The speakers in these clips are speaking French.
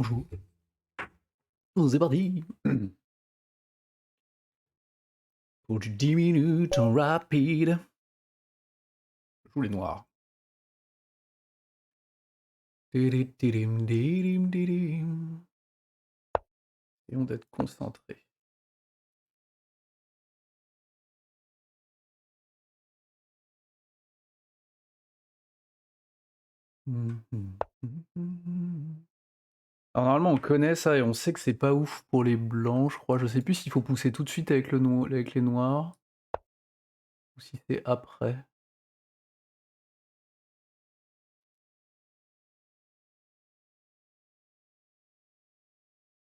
Bonjour. C'est parti pour du 10 minutes en rapide. Je joue les noirs. Essayons d'être concentrés. Alors normalement on connaît ça et on sait que c'est pas ouf pour les blancs, je crois. Je sais plus s'il faut pousser tout de suite avec, avec les noirs ou si c'est après.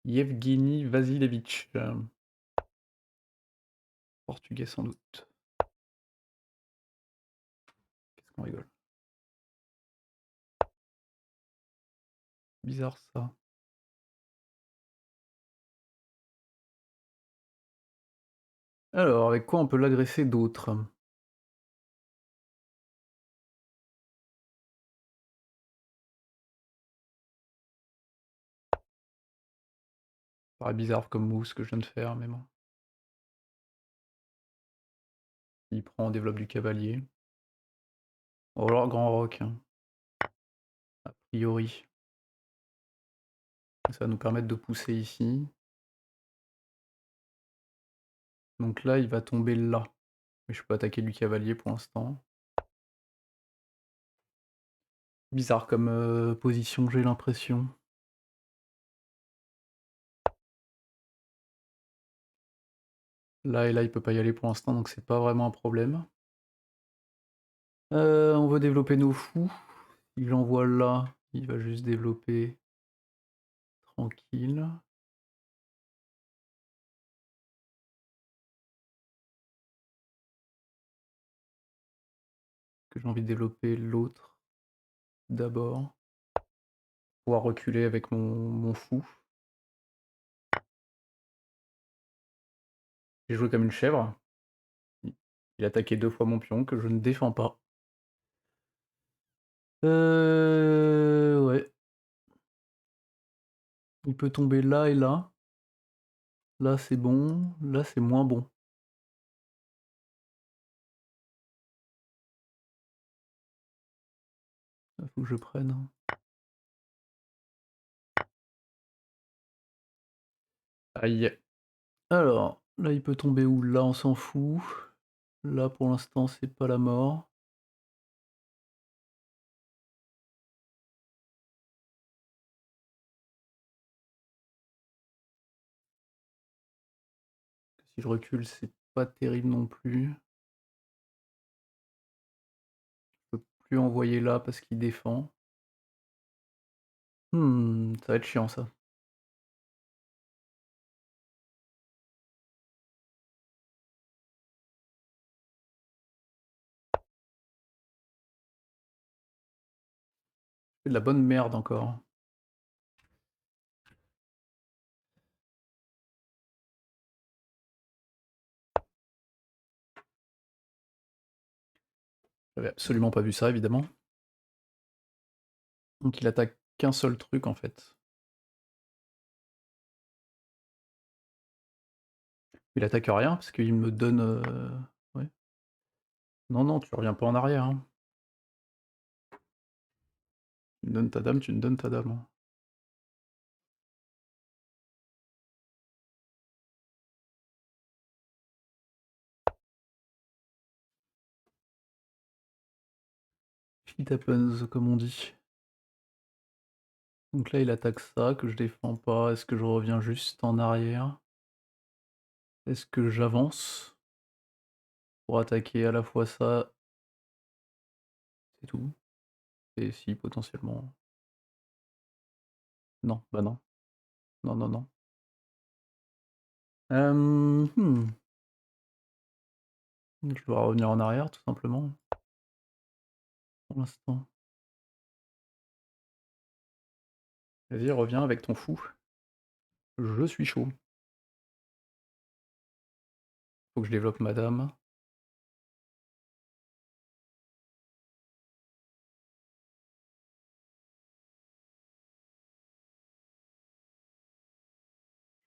Yevgeny Vasilevich. Portugais sans doute. Qu'est-ce qu'on rigole. Bizarre ça. Alors, avec quoi on peut l'agresser d'autre? Ça paraît bizarre comme move ce que je viens de faire, mais bon. Il prend, on développe du cavalier. Ou alors grand roc, hein. A priori. Ça va nous permettre de pousser ici. Donc là, il va tomber là. Mais je peux attaquer du cavalier pour l'instant. Bizarre comme position, j'ai l'impression. Là et là, il peut pas y aller pour l'instant, donc c'est pas vraiment un problème. On veut développer nos fous. Si j'envoie là, il va juste développer tranquille. Que j'ai envie de développer l'autre d'abord. Pouvoir reculer avec mon fou. J'ai joué comme une chèvre. Il a attaqué 2 fois mon pion que je ne défends pas. Ouais. Il peut tomber là et là. Là c'est bon, là c'est moins bon. Il faut que je prenne. Aïe. Alors, là il peut tomber où? Là on s'en fout. Là pour l'instant c'est pas la mort. Si je recule c'est pas terrible non plus. Je peux plus envoyer là parce qu'il défend. Ça va être chiant ça. C'est de la bonne merde encore. J'avais absolument pas vu ça évidemment. Donc il attaque qu'un seul truc en fait. Il attaque rien parce qu'il me donne... Ouais. Non, non, tu reviens pas en arrière. Hein. Tu me donnes ta dame, tu me donnes ta dame. Hein. Shit happens, comme on dit. Donc là, il attaque ça, que je défends pas. Est-ce que je reviens juste en arrière? Est-ce que j'avance pour attaquer à la fois ça? C'est tout. Et si, potentiellement. Non, bah non. Non, non, non. Je dois revenir en arrière, tout simplement. Pour l'instant. Vas-y, reviens avec ton fou. Je suis chaud. Faut que je développe ma dame.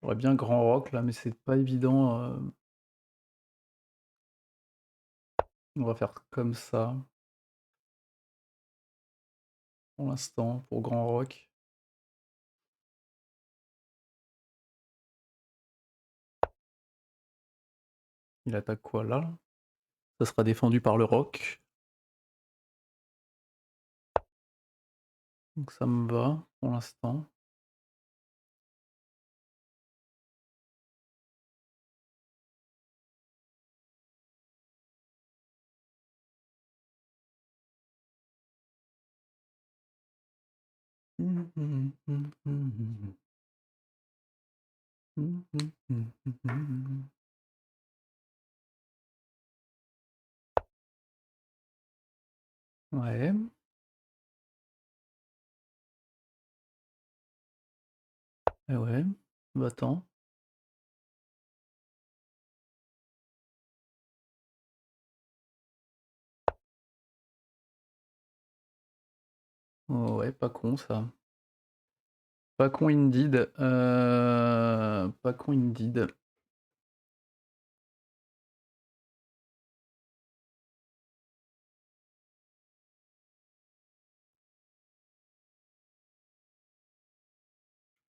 J'aurais bien grand rock là, mais c'est pas évident, on va faire comme ça, pour l'instant, pour grand rock. Il attaque quoi là? Ça sera défendu par le rock, donc ça me va pour l'instant. Mmh mh, mmh, mmh, mmh. Mmh mh, mmh, mmh, mmh. Ouais, et ouais, va-t'en. Ouais, pas con ça. Pas con indeed, pas con indeed.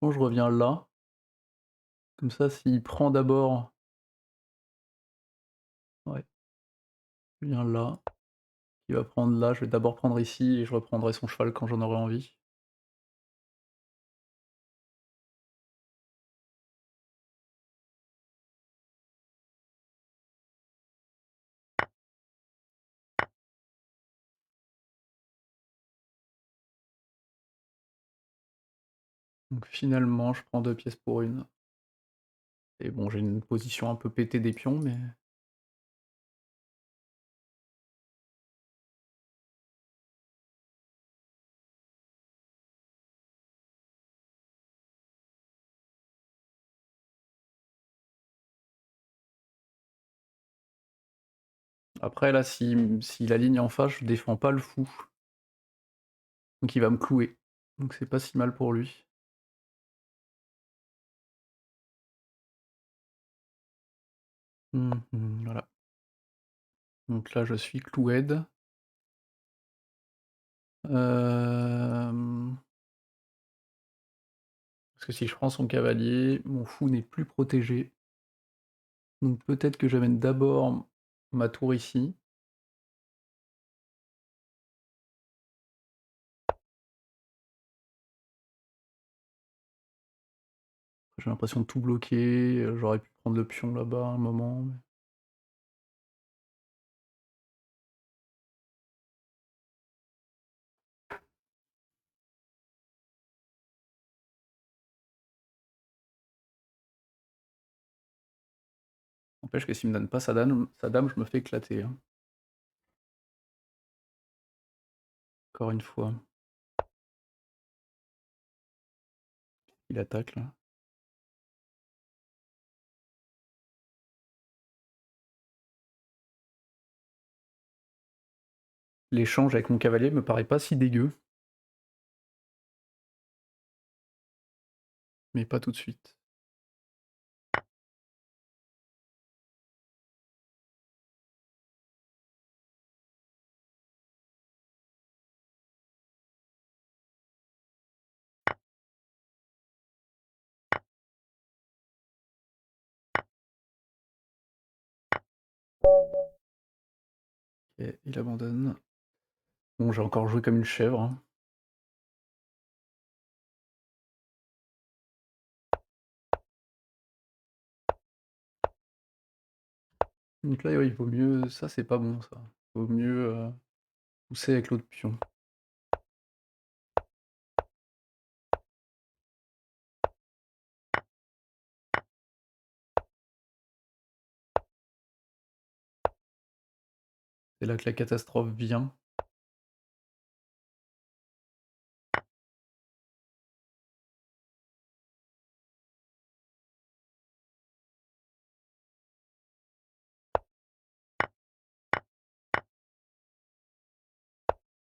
Bon, je reviens là, comme ça s'il prend d'abord ouais, je viens là, il va prendre là, je vais d'abord prendre ici et je reprendrai son cheval quand j'en aurai envie. Donc finalement, je prends 2 pièces pour une et bon, j'ai une position un peu pétée des pions, mais après là, si la ligne en face, je défends pas le fou, donc il va me clouer, donc c'est pas si mal pour lui. Voilà. Donc là, je suis cloued. Hem, parce que si je prends son cavalier, mon fou n'est plus protégé. Donc peut-être que j'amène d'abord ma tour ici. J'ai l'impression de tout bloquer, j'aurais pu prendre le pion là-bas à un moment, mais n'empêche que s'il me donne pas sa dame, je me fais éclater, hein, encore une fois. Il attaque là. L'échange avec mon cavalier me paraît pas si dégueu, mais pas tout de suite. Et il abandonne. Bon, j'ai encore joué comme une chèvre, hein. Donc là, ouais, il vaut mieux ça c'est pas bon ça. Vaut mieux, pousser avec l'autre pion. C'est là que la catastrophe vient.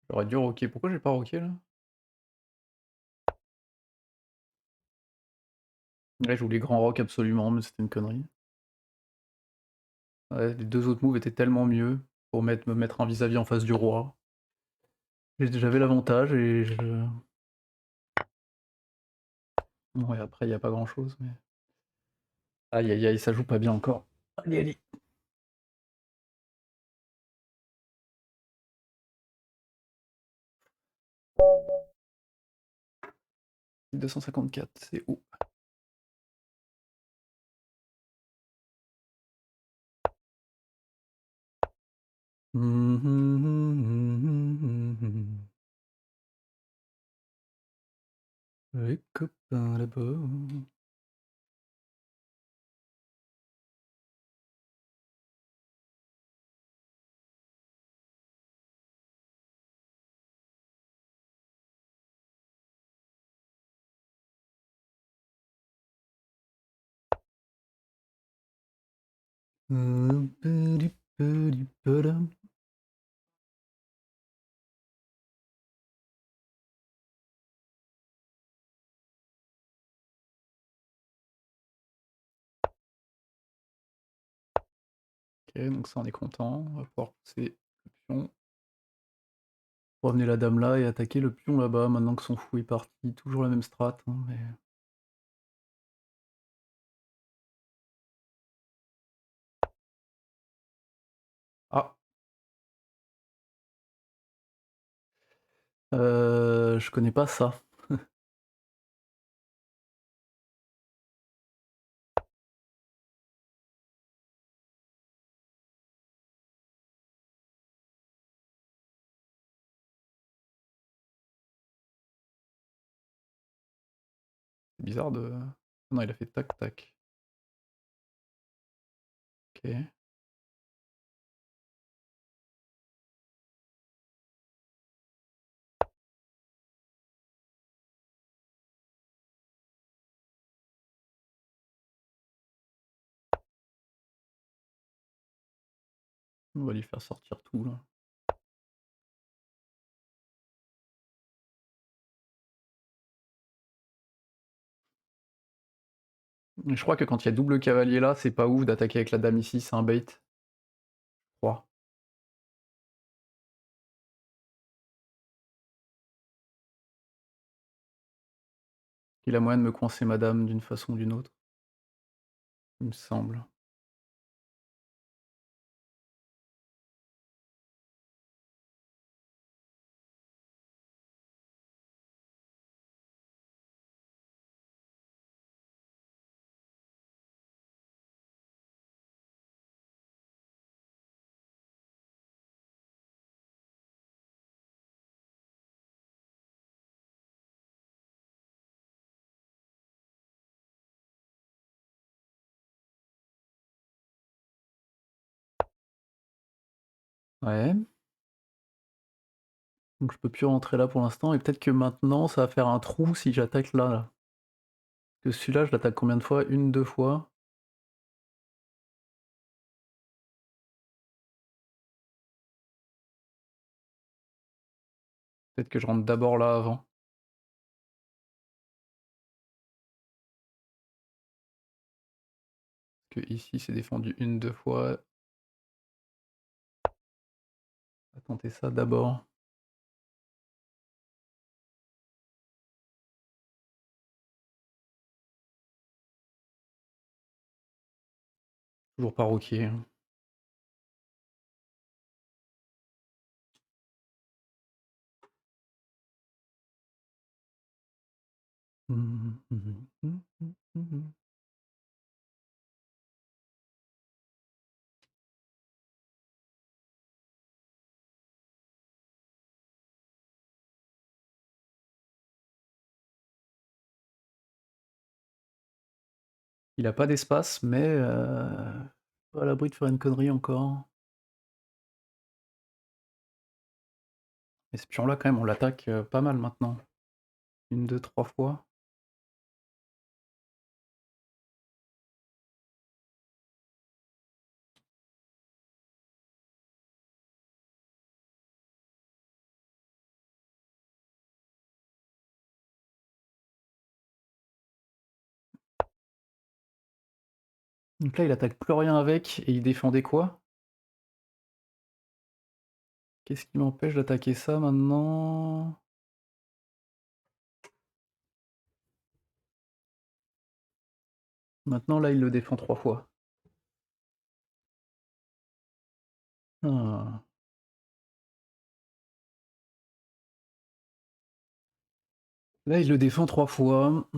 J'aurais dû roquer. Pourquoi j'ai pas roqué là? Ouais, je voulais grand rock absolument, mais c'était une connerie. Ouais, les 2 autres moves étaient tellement mieux pour me mettre en vis-à-vis en face du roi. J'avais l'avantage et je ouais, après il y a pas grand-chose, mais aïe, aïe, aïe, ça joue pas bien encore. Allez, allez. 254, c'est où? Les copains là-bas. OK, donc ça on est content. On va pouvoir pousser le pion pour amener la dame là et attaquer le pion là-bas maintenant que son fou est parti. Toujours la même strat, hein, mais ah! Je connais pas ça. C'est bizarre de non, il a fait tac tac. OK. On va lui faire sortir tout là. Mais je crois que quand il y a double cavalier là, c'est pas ouf d'attaquer avec la dame ici, c'est un bait, je crois. Il a moyen de me coincer ma dame d'une façon ou d'une autre, il me semble. Ouais, donc je peux plus rentrer là pour l'instant et peut-être que maintenant ça va faire un trou si j'attaque là, là. Parce que celui-là, je l'attaque combien de fois? 1, 2 fois? Peut-être que je rentre d'abord là avant. Parce que ici c'est défendu 1, 2 fois. On va tenter ça d'abord. Toujours pas roquier, hein. Il a pas d'espace, mais pas à l'abri de faire une connerie encore. Et ce pion-là quand même, on l'attaque, pas mal maintenant. 1, 2, 3 fois. Donc là, il attaque plus rien avec et il défendait quoi? Qu'est-ce qui m'empêche d'attaquer ça maintenant? Maintenant, là, il le défend 3 fois. Ah. Là, il le défend 3 fois.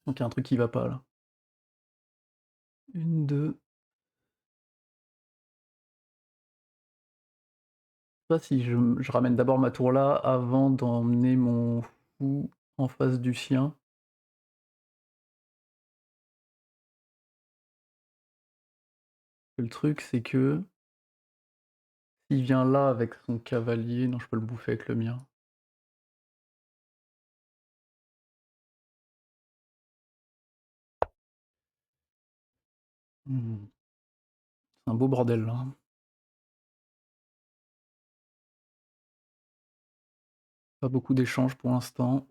Donc il y a un truc qui va pas là. 1, 2. Je sais pas si je ramène d'abord ma tour là avant d'emmener mon fou en face du sien. Le truc, c'est que s'il vient là avec son cavalier, non, je peux le bouffer avec le mien. Hmm. C'est un beau bordel là. Pas beaucoup d'échanges pour l'instant.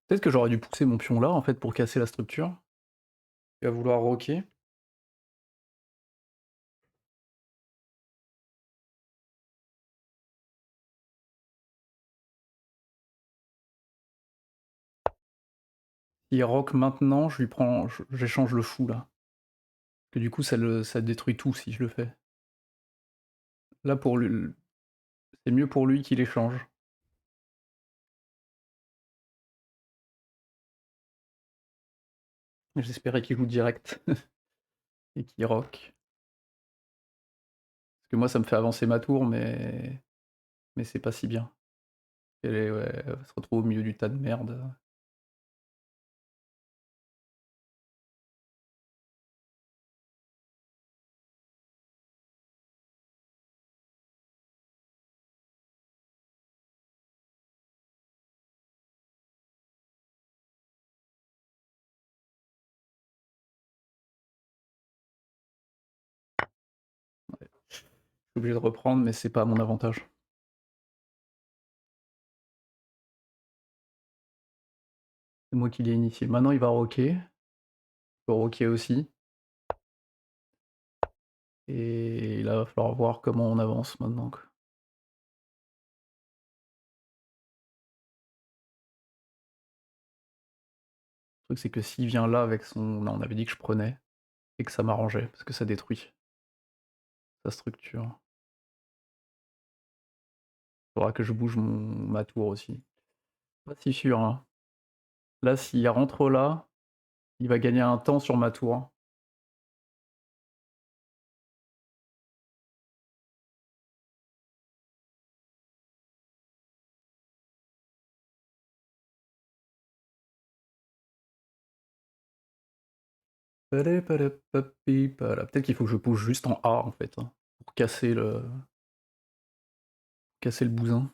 Peut-être que j'aurais dû pousser mon pion là en fait pour casser la structure. Il va vouloir roquer. Il rock maintenant, je lui prends, j'échange le fou là. Que du coup ça détruit tout si je le fais. Là pour lui, c'est mieux pour lui qu'il échange. J'espérais qu'il joue direct et qu'il rock. Parce que moi ça me fait avancer ma tour mais c'est pas si bien. Ouais, elle va se retrouver au milieu du tas de merde. Je suis obligé de reprendre mais c'est pas à mon avantage. C'est moi qui l'ai initié. Maintenant il va rocker. Je peux rocker aussi. Et là, il va falloir voir comment on avance maintenant, quoi. Le truc, c'est que s'il vient là avec son... Non, on avait dit que je prenais, et que ça m'arrangeait, parce que ça détruit sa structure. Faudra que je bouge ma tour aussi. Pas si sûr, hein. Là, s'il rentre là, il va gagner un temps sur ma tour. Peut-être qu'il faut que je bouge juste en A, en fait, hein, pour casser le bousin.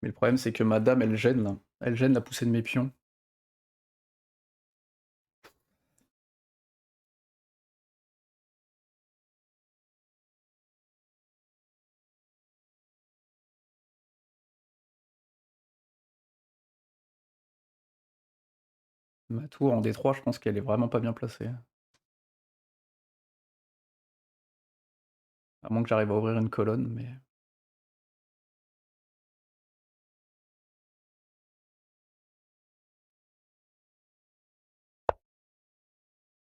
Mais le problème, c'est que ma dame, elle gêne, là. Elle gêne la poussée de mes pions. Ma tour en D3, je pense qu'elle est vraiment pas bien placée. À moins que j'arrive à ouvrir une colonne, mais...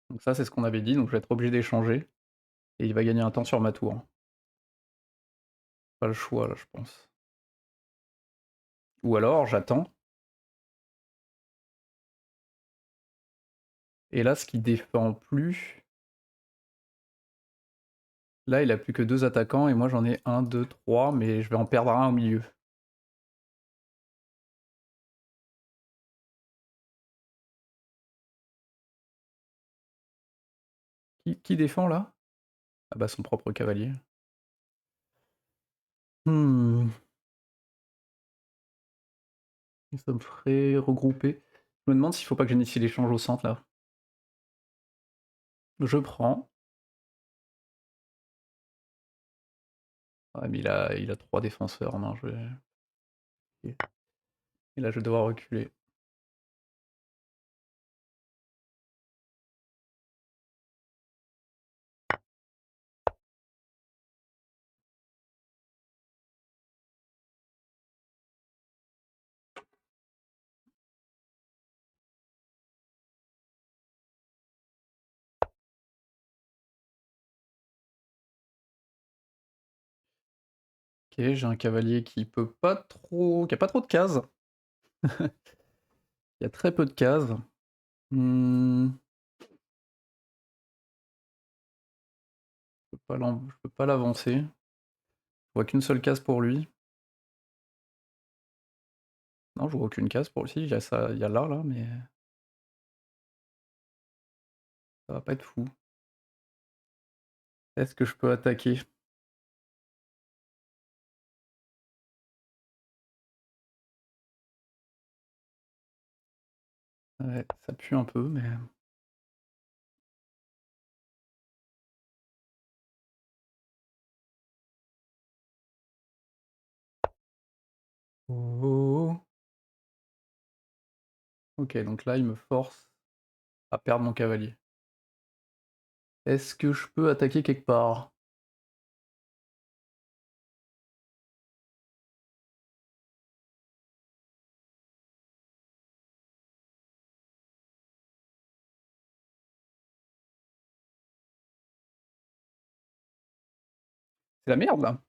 Donc ça, c'est ce qu'on avait dit, donc je vais être obligé d'échanger. Et il va gagner un temps sur ma tour. Pas le choix, là, je pense. Ou alors, j'attends. Et là, ce qui défend plus... Là, il a plus que 2 attaquants, et moi j'en ai un, 2, 3, mais je vais en perdre un au milieu. Qui défend, là? Ah bah, son propre cavalier. Mmh. Ça me ferait regrouper. Je me demande s'il faut pas que j'initie l'échange au centre là. Je prends. Ouais, mais il a 3 défenseurs. Non, je vais et là, je vais devoir reculer. OK, j'ai un cavalier qui a pas trop de cases. Il y a très peu de cases. Mmh, je peux pas l'avancer. Je vois qu'une seule case pour lui. Non, je vois aucune case pour lui. Si, il y a ça, il y a là, mais ça va pas être fou. Est-ce que je peux attaquer? Ouais, ça pue un peu, mais oh! OK, donc là, il me force à perdre mon cavalier. Est-ce que je peux attaquer quelque part? C'est la merde, là.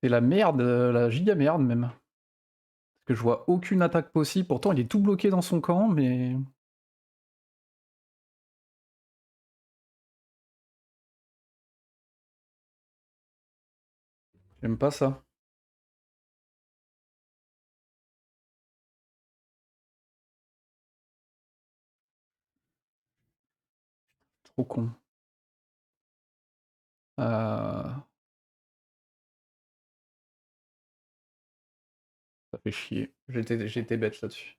C'est la merde, la giga merde même. Parce que je vois aucune attaque possible, pourtant il est tout bloqué dans son camp, mais j'aime pas ça. Trop con. Heu, Ça fait chier. J'étais bête là-dessus.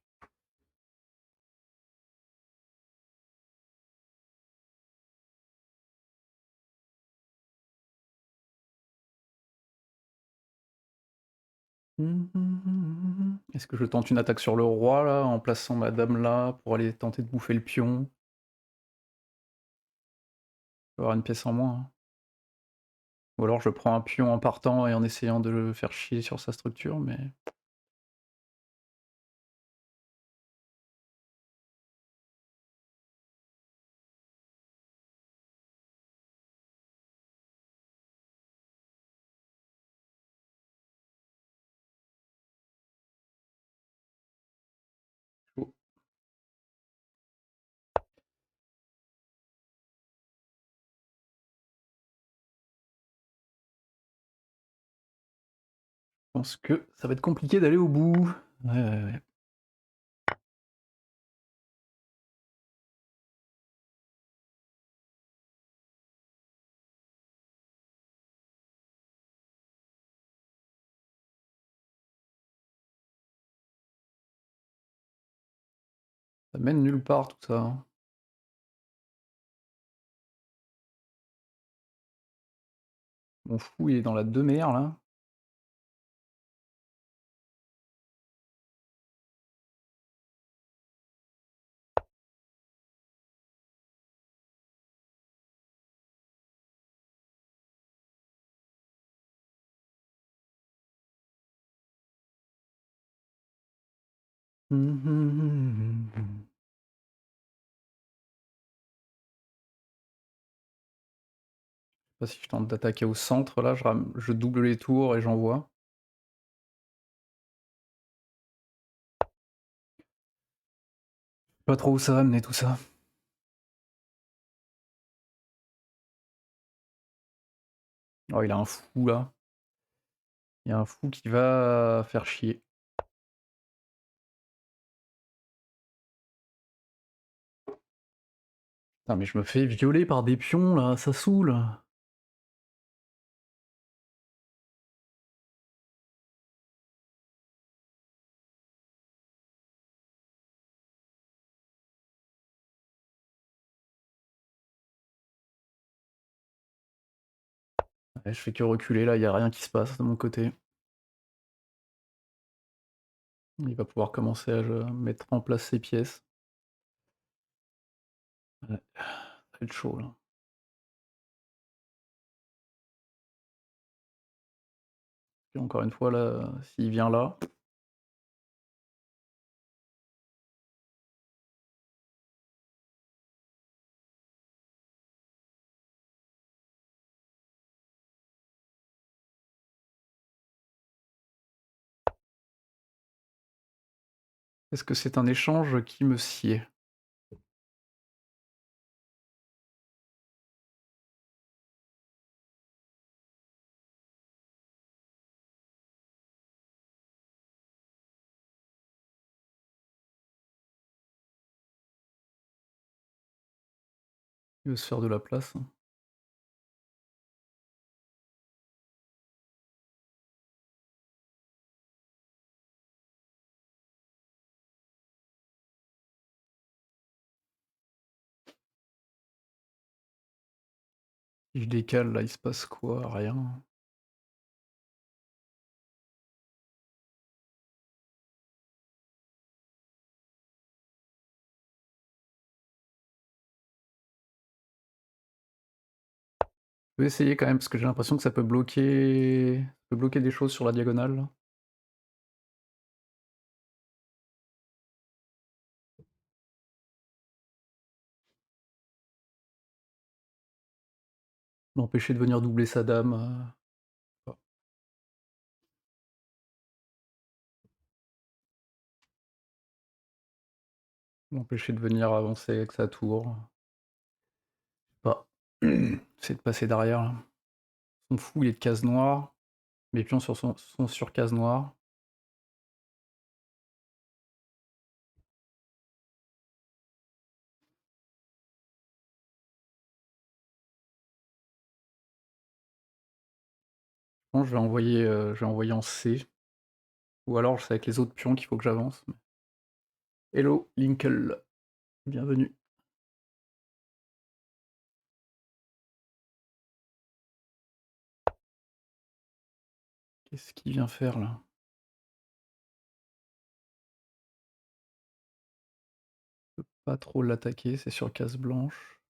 Est-ce que je tente une attaque sur le roi là, en plaçant ma dame là, pour aller tenter de bouffer le pion? Avoir une pièce en moins, hein. Ou alors je prends un pion en partant et en essayant de le faire chier sur sa structure, mais chaud. Je pense que ça va être compliqué d'aller au bout. Ouais, ouais, ouais. Ça mène nulle part tout ça, hein. Mon fou, il est dans la demeure là. Pas si je tente d'attaquer au centre là, je double les tours et j'envoie. Pas trop où ça va mener tout ça. Oh, il a un fou là. Il y a un fou qui va faire chier. Putain, mais je me fais violer par des pions là, ça saoule. Ouais, je fais que reculer là, il y a rien qui se passe de mon côté. Il va pouvoir commencer à mettre en place ses pièces. Ouais, ça va être chaud là. Et encore une fois là, s'il vient là, est-ce que c'est un échange qui me sied? Il veut se faire de la place, hein. Si je décale là, il se passe quoi? Rien. Je vais essayer quand même parce que j'ai l'impression que ça peut bloquer des choses sur la diagonale là. L'empêcher de venir doubler sa dame, pas l'empêcher de venir avancer avec sa tour. Pas. Essayer de passer derrière là. Son fou il est de case noire, mes pions sont sur case noire. Bon, je vais envoyer en C, ou alors c'est avec les autres pions qu'il faut que j'avance. Hello Linkle, bienvenue. Qu'est-ce qu'il vient faire là? Pas trop l'attaquer, c'est sur case blanche.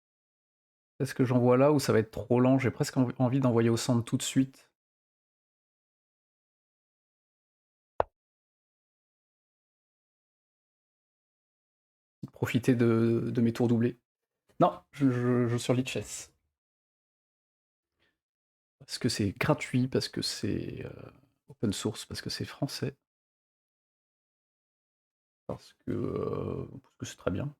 Est-ce que j'envoie là ou ça va être trop lent? J'ai presque envie d'envoyer au centre tout de suite. Profiter de mes tours doublés. Non, je sur Lichess. Parce que c'est gratuit, parce que c'est open source, parce que c'est français, parce que c'est très bien.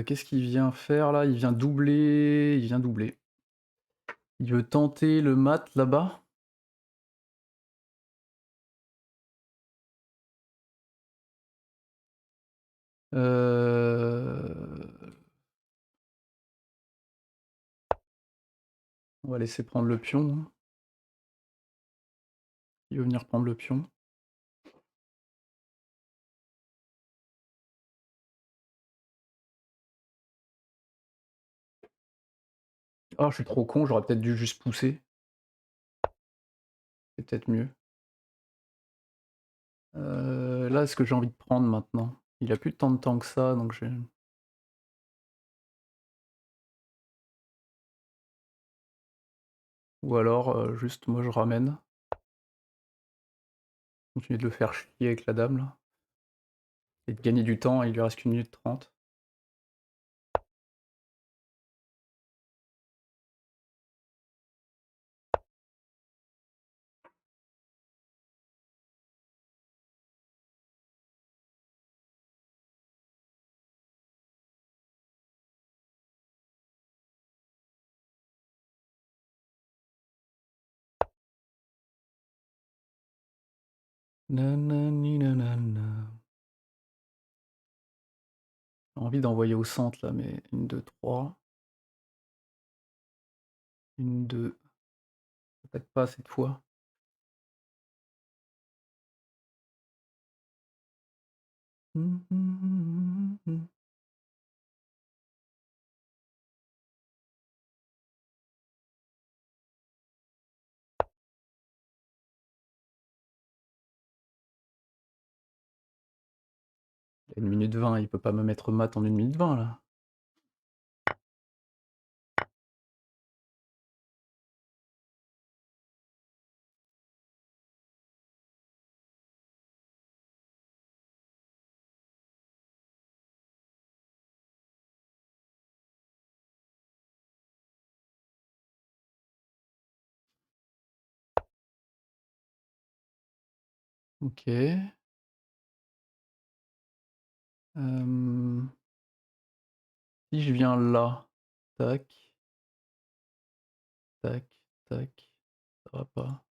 Qu'est-ce qu'il vient faire là? Il vient doubler, il vient doubler. Il veut tenter le mat là-bas? Heu, on va laisser prendre le pion, hein. Il veut venir prendre le pion. Ah, je suis trop con, j'aurais peut-être dû juste pousser. C'est peut-être mieux. Là, est-ce que j'ai envie de prendre maintenant? Il a plus tant de temps que ça, donc j'ai ou alors, juste moi je ramène, continuer de le faire chier avec la dame là et de gagner du temps, il lui reste qu'1 minute 30. Nanani nanana. J'ai envie d'envoyer au centre là, mais 1, 2, 3. 1, 2, peut-être pas cette fois. Il y a 1 minute 20, il peut pas me mettre mat en 1 minute 20 là. OK. Si je viens là, tac, tac, tac, ça va pas.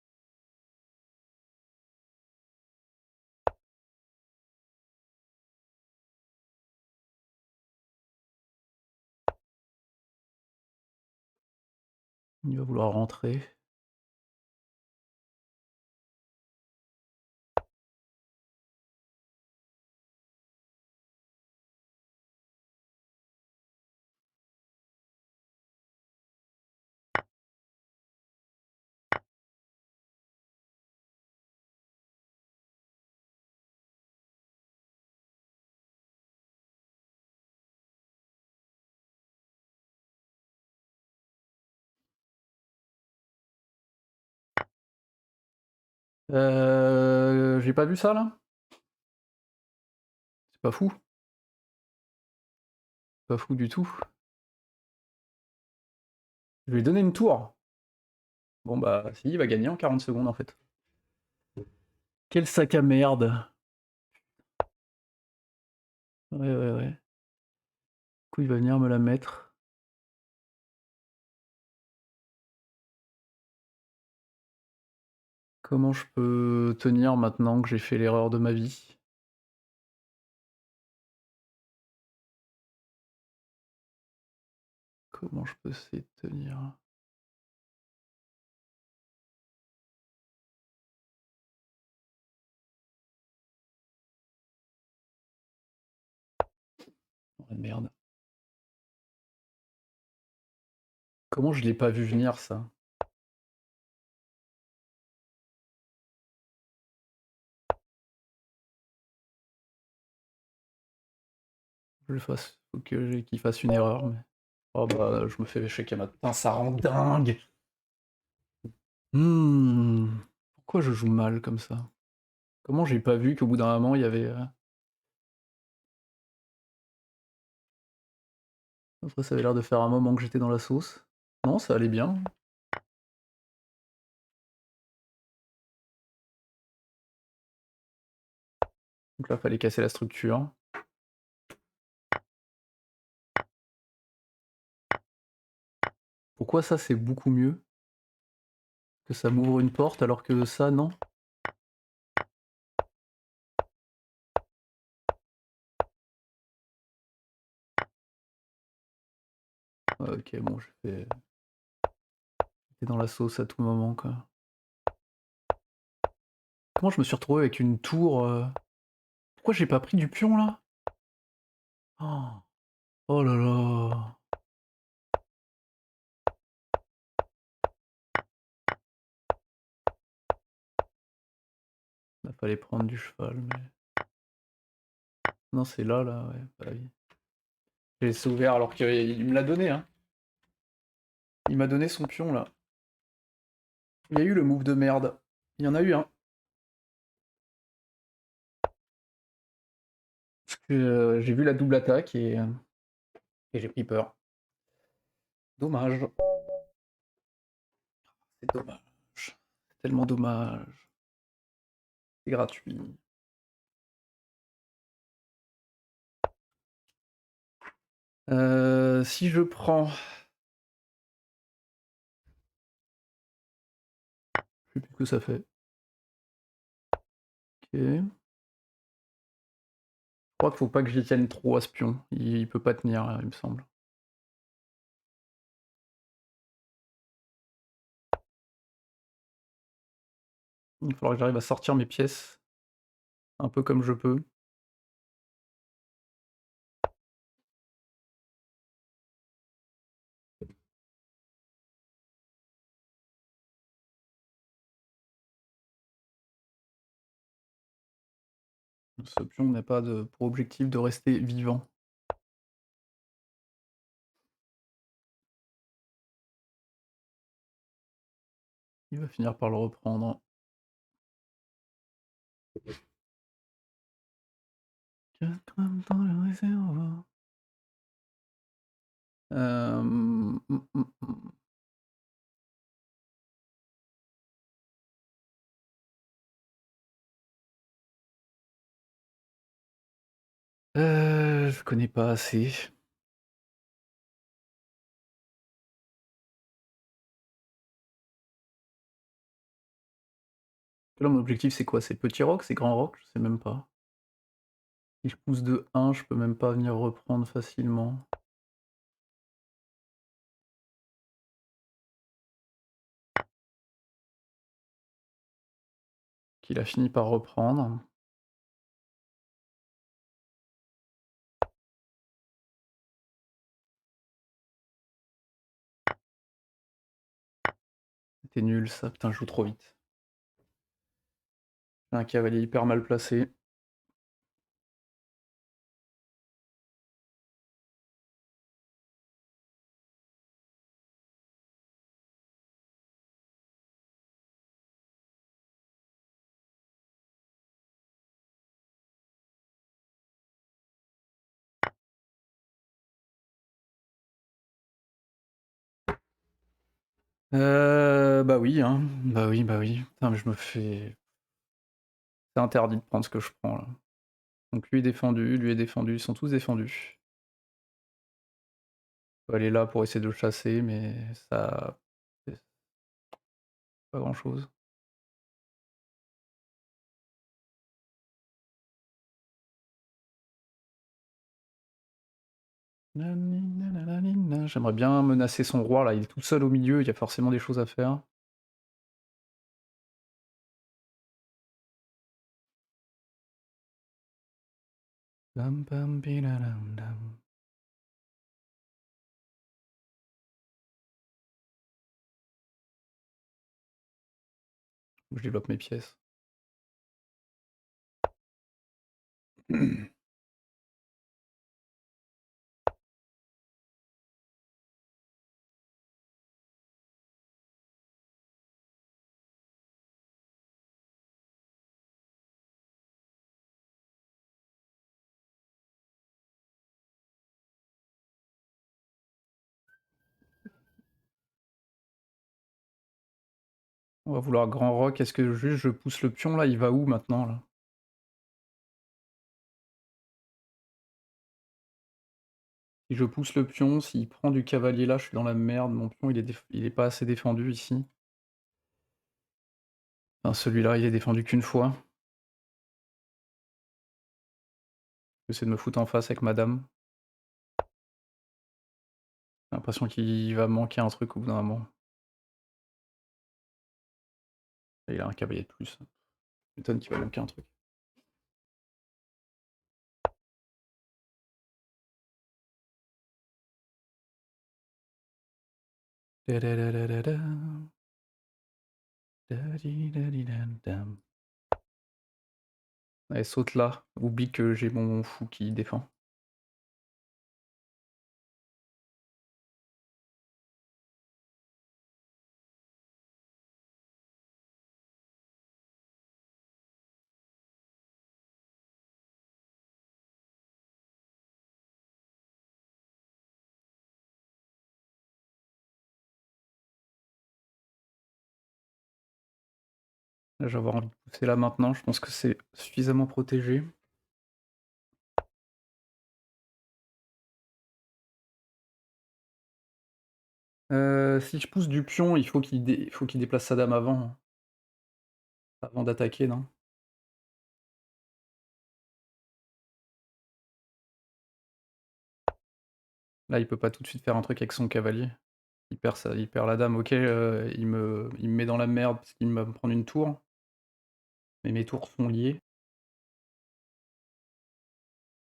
Il va vouloir rentrer. J'ai pas vu ça là? C'est pas fou? Pas fou du tout. Je lui ai donné une tour. Bon bah si, il va gagner en 40 secondes en fait. Quel sac à merde. Ouais, ouais, ouais. Du coup, il va venir me la mettre. Comment je peux tenir maintenant que j'ai fait l'erreur de ma vie? Comment je peux essayer de tenir? Oh merde. Comment je l'ai pas vu venir ça? Je le fasse. Faut que qu'il fasse une erreur, mais. Oh bah je me fais échequer ma. Putain, ça rend dingue! Pourquoi je joue mal comme ça? Comment j'ai pas vu qu'au bout d'un moment il y avait. Après, ça avait l'air de faire un moment que j'étais dans la sauce. Non, ça allait bien. Donc là, fallait casser la structure. Pourquoi ça, c'est beaucoup mieux? Que ça m'ouvre une porte alors que ça, non? Ok, bon, je fais. J'étais dans la sauce à tout moment, quoi. Comment je me suis retrouvé avec une tour Pourquoi j'ai pas pris du pion là? Oh, oh là là. Il fallait prendre du cheval, mais. Non, c'est là, là, ouais. Bah oui. J'ai laissé ouvert alors qu'il me l'a donné, hein. Il m'a donné son pion là. Il y a eu le move de merde. Il y en a eu un. Parce que j'ai vu la double attaque et j'ai pris peur. Dommage. C'est dommage. C'est tellement dommage. C'est gratuit. Si je prends. Je sais plus ce que ça fait. Ok. Je crois qu'il faut pas que j'y tienne trop à ce pion. Il peut pas tenir, il me semble. Il va falloir que j'arrive à sortir mes pièces un peu comme je peux. Ce pion n'a pas de pour objectif de rester vivant. Il va finir par le reprendre. 4 hommes dans le réservoir. Mmh, mmh, mmh. Je connais pas assez. Là, mon objectif, c'est quoi? C'est petit roc? C'est grand roc? Je sais même pas. Si je pousse de 1, je peux même pas venir reprendre facilement. Qu'il a fini par reprendre. C'était nul ça, putain, je joue trop vite. Un cavalier hyper mal placé. Bah oui, hein. Bah oui, bah oui. Putain, mais je me fais c'est interdit de prendre ce que je prends là. Donc lui est défendu, ils sont tous défendus. Faut aller là pour essayer de le chasser, mais ça c'est pas grand chose. Nani nananina. J'aimerais bien menacer son roi là, il est tout seul au milieu, il y a forcément des choses à faire. Dam pam pidadam dam. Faut que je développe mes pièces. On va vouloir grand roc, est-ce que juste je pousse le pion là, il va où maintenant là? Si je pousse le pion, s'il prend du cavalier là, je suis dans la merde, mon pion il est pas assez défendu ici. Enfin celui-là, il est défendu qu'une fois. J'essaie de me foutre en face avec madame. J'ai l'impression qu'il va me manquer un truc au bout d'un moment. Il a un cavalier de plus. Ça m'étonne qu'il va manquer un truc. Da-da-da-da-da-da. Da-di-da-di-da-dam. Allez, saute là, oublie que j'ai mon fou qui défend. Là, je vais avoir envie de pousser là maintenant, je pense que c'est suffisamment protégé. Si je pousse du pion, il faut qu'il déplace sa dame avant d'attaquer, non? Là, il peut pas tout de suite faire un truc avec son cavalier. Il perd la dame, OK, il me met dans la merde parce qu'il va me prendre une tour, mais mes tours sont liées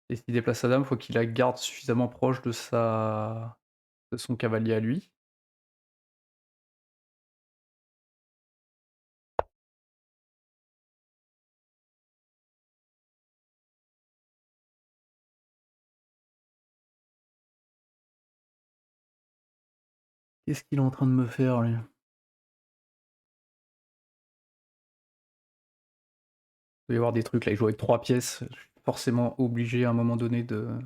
et s'il déplace sa dame, faut qu'il la garde suffisamment proche de son cavalier à lui. Qu'est-ce qu'il est en train de me faire lui? Il doit y avoir des trucs là, il joue avec 3 pièces, je suis forcément obligé à un moment donné de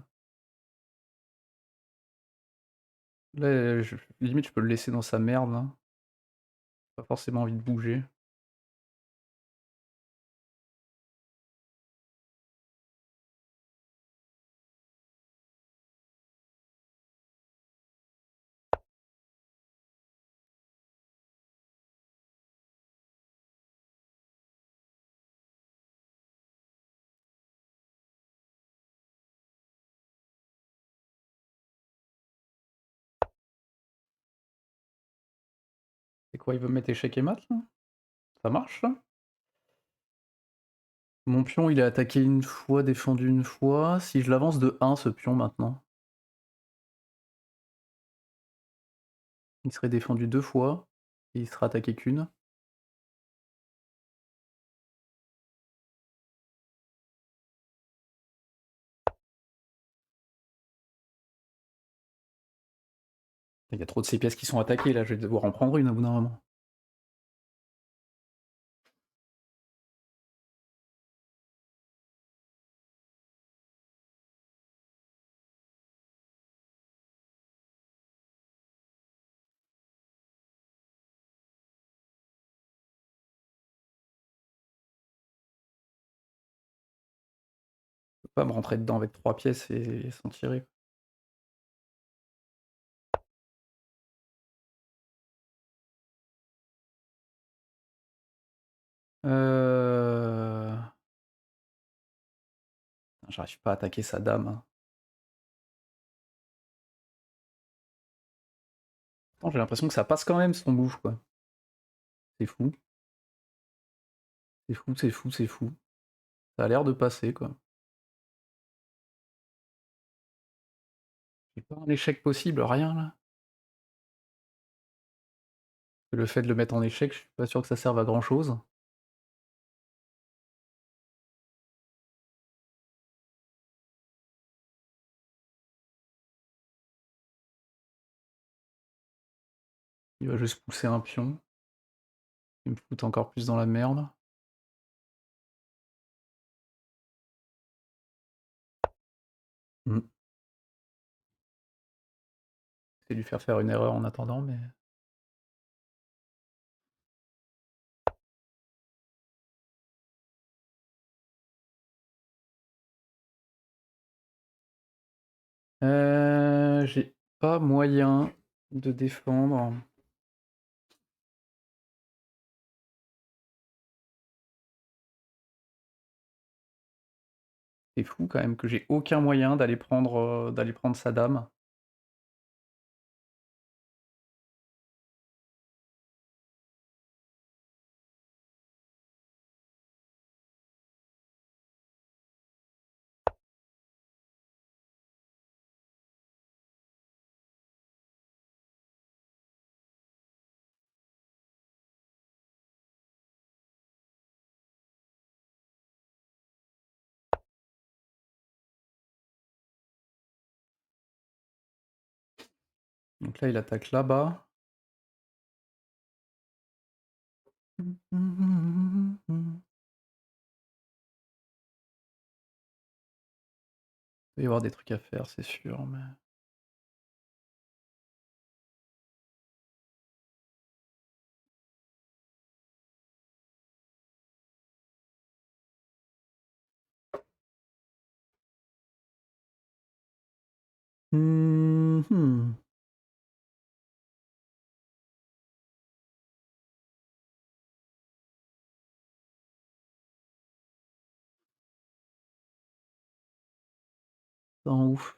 là, je limite je peux le laisser dans sa merde là, pas forcément envie de bouger. C'est quoi, il veut me mettre échec et mat là? Ça marche ça? Mon pion il est attaqué une fois, défendu une fois. Si je l'avance de 1 ce pion maintenant, il serait défendu 2 fois et il sera attaqué qu'1. Il y a trop de ces pièces qui sont attaquées là, je vais devoir en prendre une au bout d'un moment. Je peux pas me rentrer dedans avec 3 pièces et s'en tirer. Heu, J'arrive pas à attaquer sa dame, hein. Pourtant j'ai l'impression que ça passe quand même son move quoi. C'est fou, c'est fou, c'est fou, c'est fou. Ça a l'air de passer quoi. J'ai pas un échec possible, rien là? Le fait de le mettre en échec, je suis pas sûr que ça serve à grand chose. Il va juste pousser un pion, qui me fout encore plus dans la merde. Mmh. C'est lui faire faire une erreur en attendant, mais j'ai pas moyen de défendre. C'est fou quand même que j'ai aucun moyen d'aller prendre sa dame. Donc là, il attaque là-bas. Il va y avoir des trucs à faire, c'est sûr, mais mmh mh. C'est un ouf.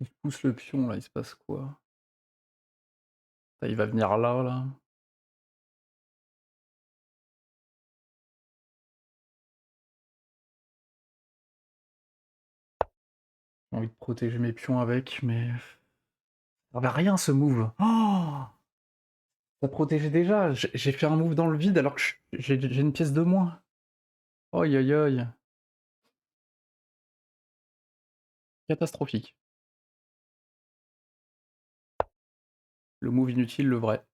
Il pousse le pion là, il se passe quoi? Ah, il va venir là, là. J'ai envie de protéger mes pions avec, mais ça servait à rien ce move. Oh, ça protégeait déjà. J'ai fait un move dans le vide alors que j'ai une pièce de moins. Aïe aïe aïe. Catastrophique. Le move inutile, le vrai.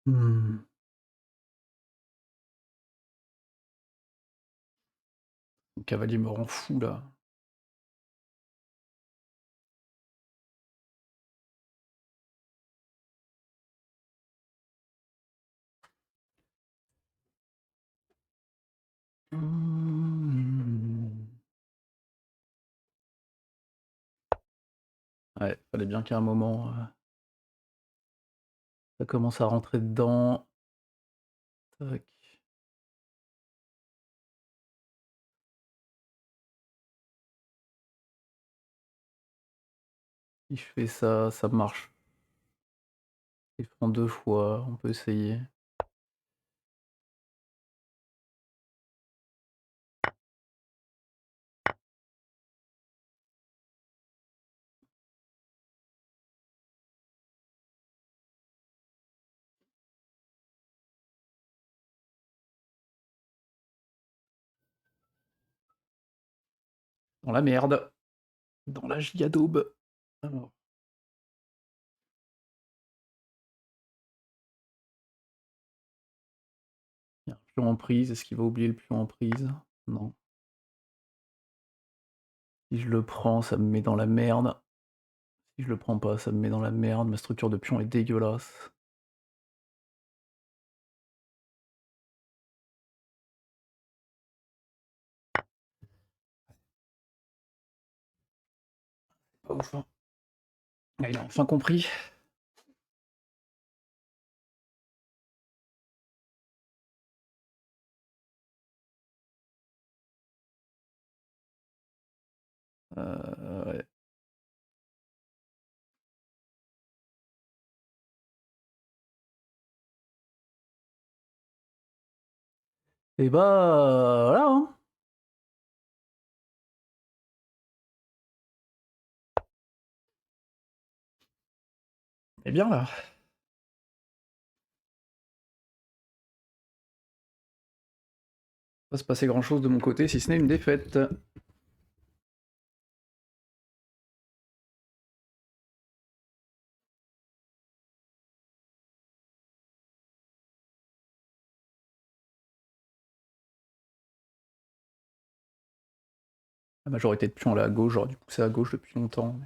Mmh. Le cavalier me rend fou là. Mmh. Ouais, fallait bien qu'à un moment, ça commence à rentrer dedans. Tac. Si je fais ça, ça marche. Il prend 2 fois, on peut essayer. Dans la merde, dans la giga daube. Alors, il y a un pion en prise, est-ce qu'il va oublier le pion en prise? Non. Si je le prends, ça me met dans la merde. Si je le prends pas, ça me met dans la merde. Ma structure de pion est dégueulasse. Pas ouf, hein. Ah, il a enfin compris. Ouais. Et bah, voilà, hein. On est bien là. Va se passer grand chose de mon côté si ce n'est une défaite. La majorité de pions là à gauche, j'aurais dû pousser à gauche depuis longtemps.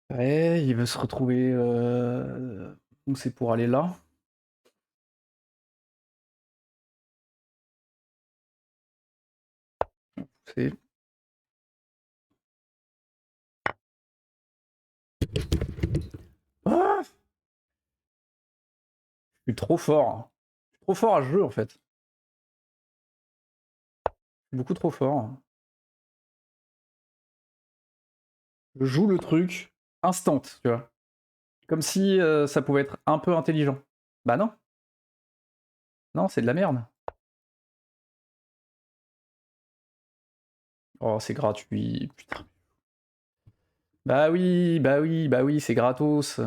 Ouais, il veut se retrouver. Donc c'est pour aller là. C'est. Ah, je suis trop fort, hein. Je suis trop fort à ce jeu en fait. Je suis beaucoup trop fort. Je joue le truc instant, tu vois. Comme si ça pouvait être un peu intelligent. Bah non, non, c'est de la merde. Oh, c'est gratuit, putain. Bah oui, bah oui, bah oui, c'est gratos. Je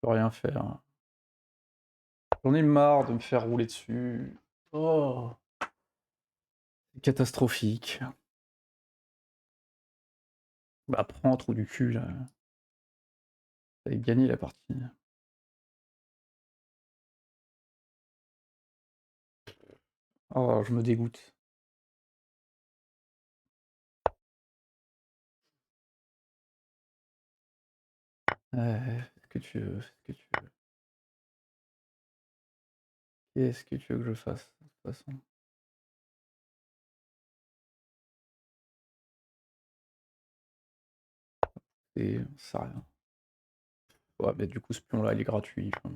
peux rien faire. J'en ai marre de me faire rouler dessus. Oh, c'est catastrophique. Bah prends, trou du cul, là. T'avais gagné la partie. Oh, je me dégoûte. Fais ce que tu veux, fais ce que tu veux. Qu'est-ce que tu veux que je fasse, de toute façon? côté, ça sert à rien. Ouais, mais du coup, ce pion-là, il est gratuit. Enfin.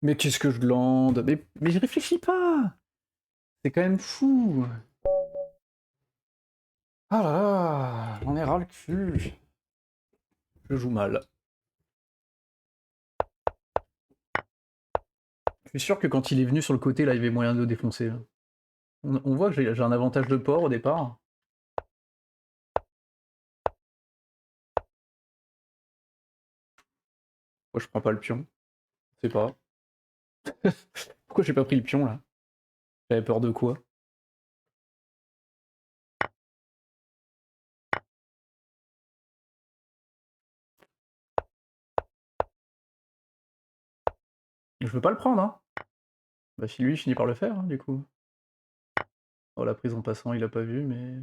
Mais qu'est-ce que je glande? Mais je réfléchis pas! C'est quand même fou! Ah là là! On est ras le cul! Je joue mal. Je suis sûr que quand il est venu sur le côté, là, il y avait moyen de le défoncer. On voit que j'ai un avantage de port au départ. Pourquoi je prends pas le pion? Je sais pas. Pourquoi j'ai pas pris le pion, là? J'avais peur de quoi? Je veux pas le prendre, hein! Bah si lui, il finit par le faire, hein, du coup. Oh, la prise en passant, il a pas vu, mais...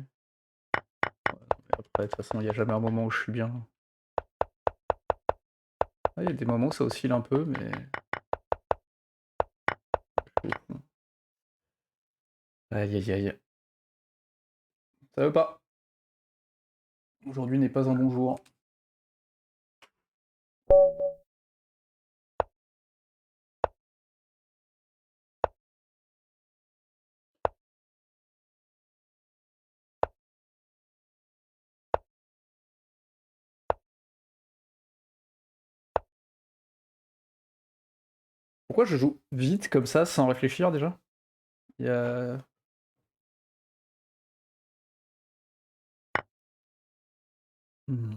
Après, de toute façon, il y a jamais un moment où je suis bien. Ah, il y a des moments où ça oscille un peu, mais... Aïe aïe aïe. Ça veut pas. Aujourd'hui n'est pas un bon jour. Pourquoi je joue vite comme ça, sans réfléchir déjà? Il y a... Hmm.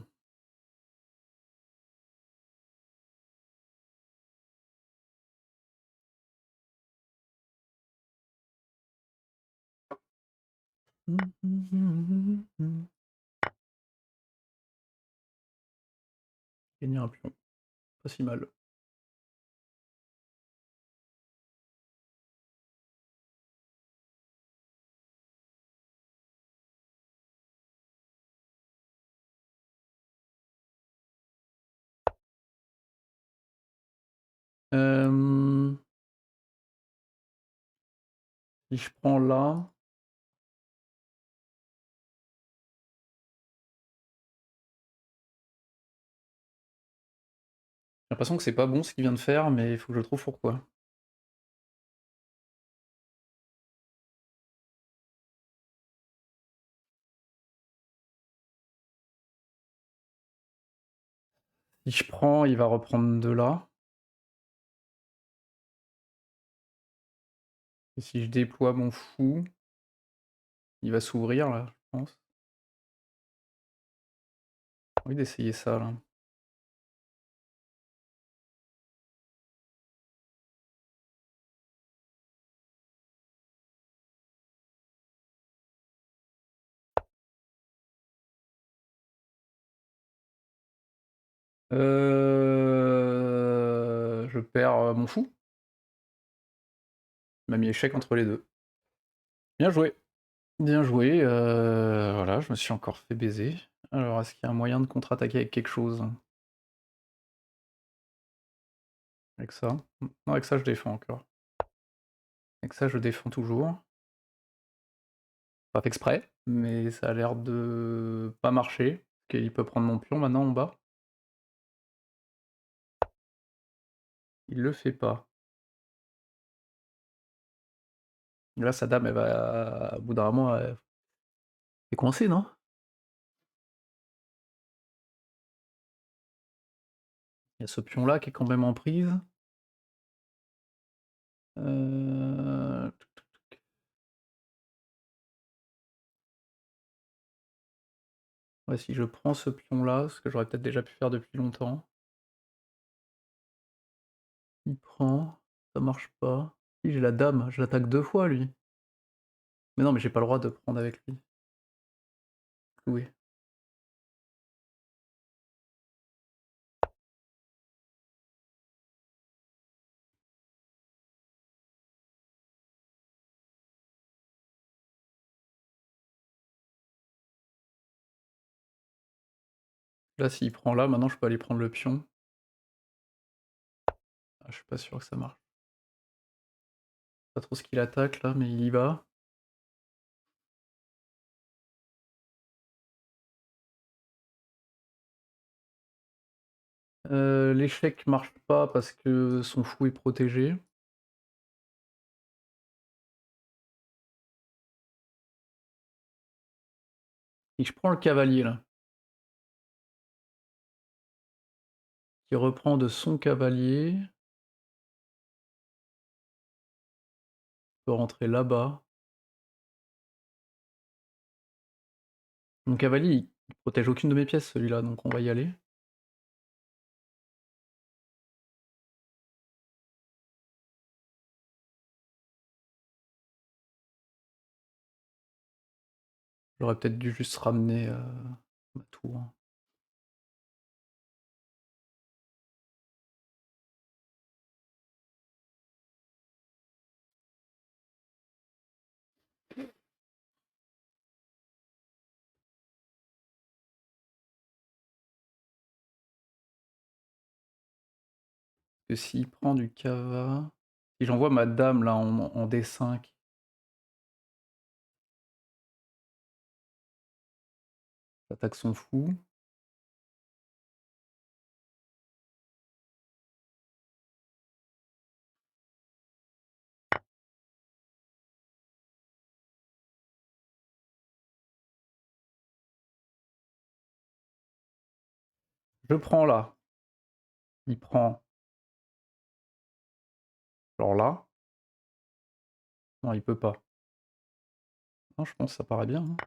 Gagner un pion. Pas si mal. Euh... Si je prends là... J'ai l'impression que c'est pas bon ce qu'il vient de faire, mais il faut que je trouve pourquoi. Si je prends, il va reprendre de là. Et si je déploie mon fou, il va s'ouvrir là, je pense. J'ai envie d'essayer ça là. Je perds mon fou. Il m'a mis échec entre les deux. Bien joué. Bien joué. Voilà, je me suis encore fait baiser. Alors, est-ce qu'il y a un moyen de contre-attaquer avec quelque chose? Avec ça? Non, avec ça, je défends encore. Avec ça, je défends toujours. Pas fait exprès, mais ça a l'air de pas marcher. Parce qu'il peut prendre mon pion maintenant en bas. Il le fait pas. Là, sa dame, elle va... Au bout d'un moment, elle est coincée, non? Il y a ce pion-là qui est quand même en prise. Euh... Ouais, si je prends ce pion-là, ce que j'aurais peut-être déjà pu faire depuis longtemps. Il prend, ça marche pas. Si j'ai la dame, je l'attaque 2 fois lui. Mais non, mais j'ai pas le droit de prendre avec lui. Cloué. Là, s'il prend là, maintenant je peux aller prendre le pion. Ah, je suis pas sûr que ça marche. Pas trop ce qu'il attaque là, mais il y va. L'échec marche pas parce que son fou est protégé. Et je prends le cavalier là, qui reprend de son cavalier. Peut rentrer là-bas. Mon cavalier, il protège aucune de mes pièces celui-là, donc on va y aller. J'aurais peut-être dû juste ramener, ma tour. Que s'il prend du cava, si j'envoie ma dame là en D5, j'attaque son fou. Je prends là. Il prend genre là. Non, il peut pas. Non, je pense que ça paraît bien, hein.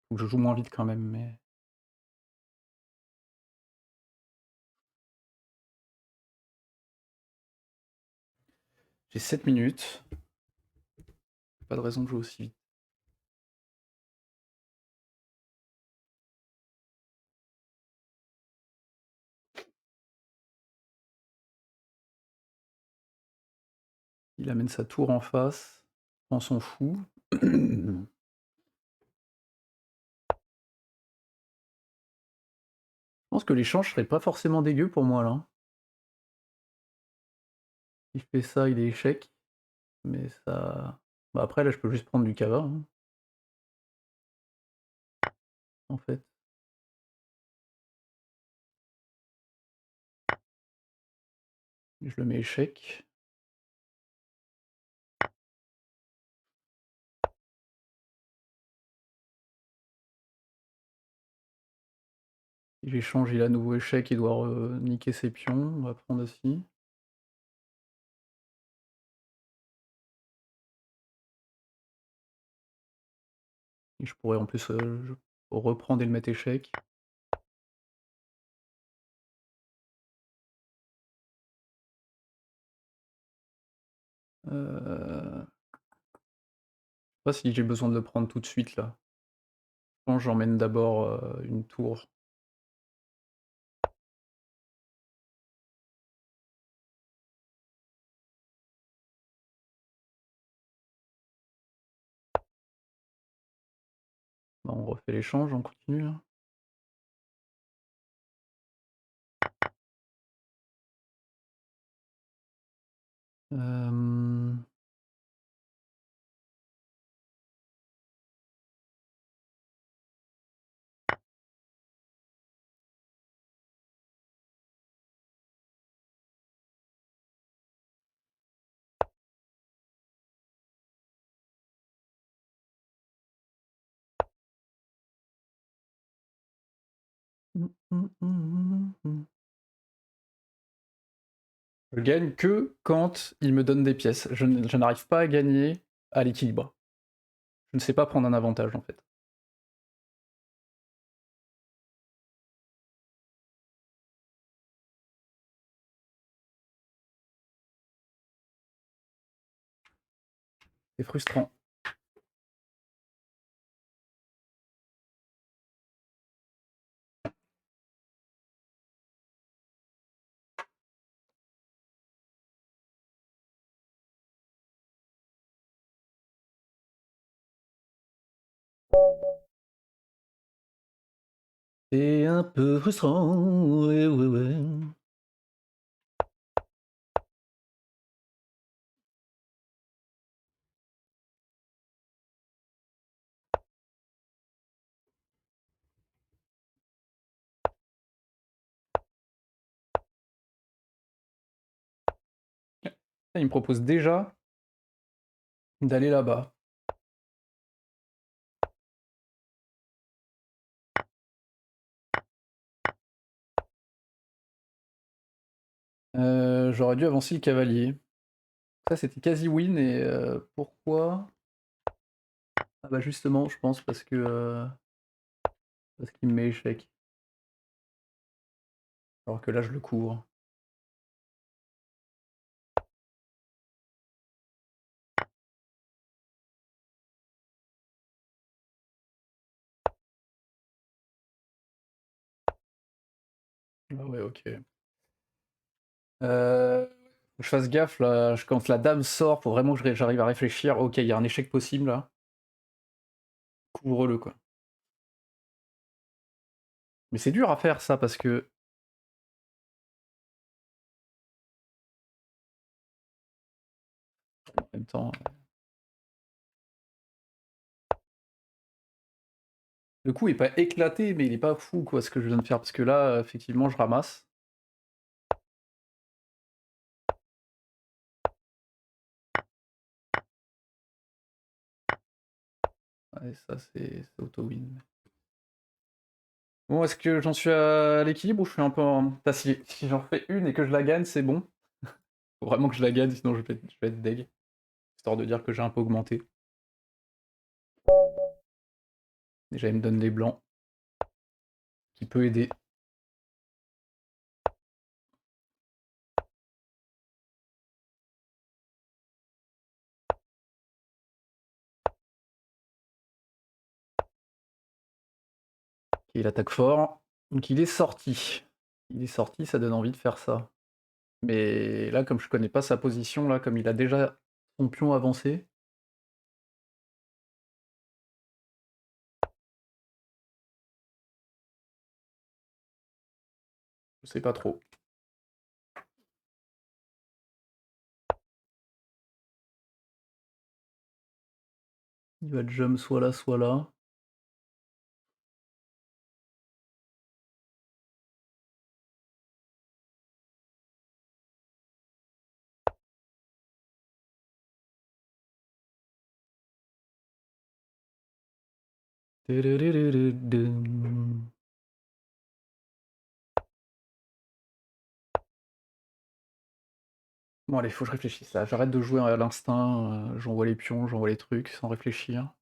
Faut que je joue moins vite quand même, mais j'ai 7 minutes. Pas de raison de jouer aussi vite. Il amène sa tour en face, prend son fou. Je pense que l'échange serait pas forcément dégueu pour moi là. Il fait ça, il est échec, mais ça bah, après là, je peux juste prendre du cava, hein, en fait. Je le mets échec. Si j'échange, il a à nouveau échec, il doit niquer ses pions, on va prendre aussi. Et je pourrais en plus, reprendre et le mettre échec. Je sais pas si j'ai besoin de le prendre tout de suite là. Je pense que j'emmène d'abord, une tour. Bah, on refait l'échange, on continue, hein. Hem Je gagne que quand il me donne des pièces. Je n'arrive pas à gagner à l'équilibre. Je ne sais pas prendre un avantage, en fait. C'est frustrant. C'est un peu frustrant, ouais, ouais, ouais. Il me propose déjà d'aller là-bas. J'aurais dû avancer le cavalier. Ça, c'était quasi win et pourquoi? Ah bah justement, je pense parce qu'il me met échec. Alors que là, je le couvre. Ah ouais, OK. Faut que je fasse gaffe là, quand la dame sort, faut vraiment que j'arrive à réfléchir. OK, il y a un échec possible là. Couvre-le, quoi. Mais c'est dur à faire ça parce que en même temps, le coup est pas éclaté, mais il est pas fou quoi ce que je viens de faire parce que là, effectivement, je ramasse. Ouais, ça c'est auto-win. Bon, est-ce que j'en suis à l'équilibre ou je suis un peu en... Putain, si j'en fais une et que je la gagne, c'est bon. Faut vraiment que je la gagne, sinon je vais être deg. Histoire de dire que j'ai un peu augmenté. Déjà, il me donne les blancs, qui peut aider. Il attaque fort. Donc il est sorti. Il est sorti, ça donne envie de faire ça. Mais là, comme je connais pas sa position, là, comme il a déjà son pion avancé, je sais pas trop. Il va jump soit là, soit là. Bon allez, faut que je réfléchisse là. J'arrête de jouer à l'instinct, j'envoie les pions, j'envoie les trucs sans réfléchir.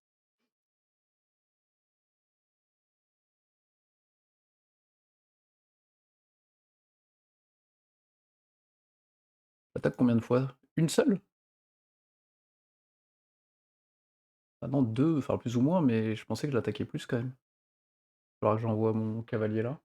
Attaque combien de fois? Une seule? Ah non, deux, enfin plus ou moins, mais je pensais que je l'attaquais plus quand même. Faudra que j'envoie mon cavalier là.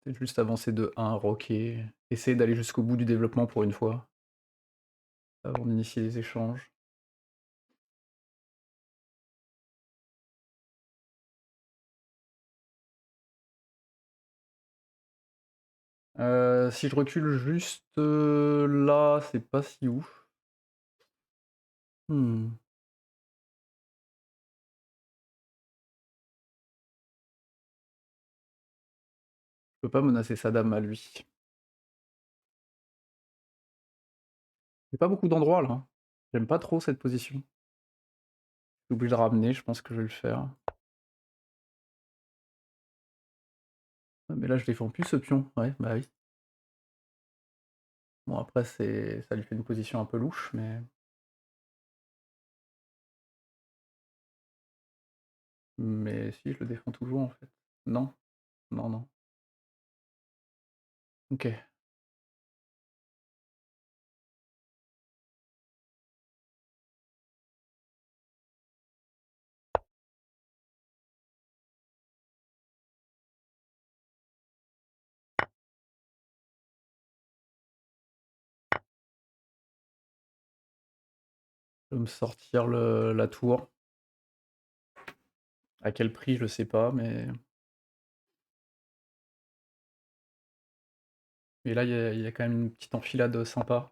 C'est juste avancer de 1, roquer, essayer d'aller jusqu'au bout du développement pour une fois, avant d'initier les échanges. Si je recule juste, là, c'est pas si ouf. Mmh. Je peux pas menacer sa dame à lui. Il y a pas beaucoup d'endroits là, hein. J'aime pas trop cette position. Je suis obligé de ramener, je pense que je vais le faire. Ah mais là je défends plus ce pion. Ouais, bah oui. Bon après ça lui fait une position un peu louche, mais si, je le défends toujours en fait. Non, non, non. OK. Je vais me sortir la tour. À quel prix, je sais pas, mais là, il y a quand même une petite enfilade, sympa,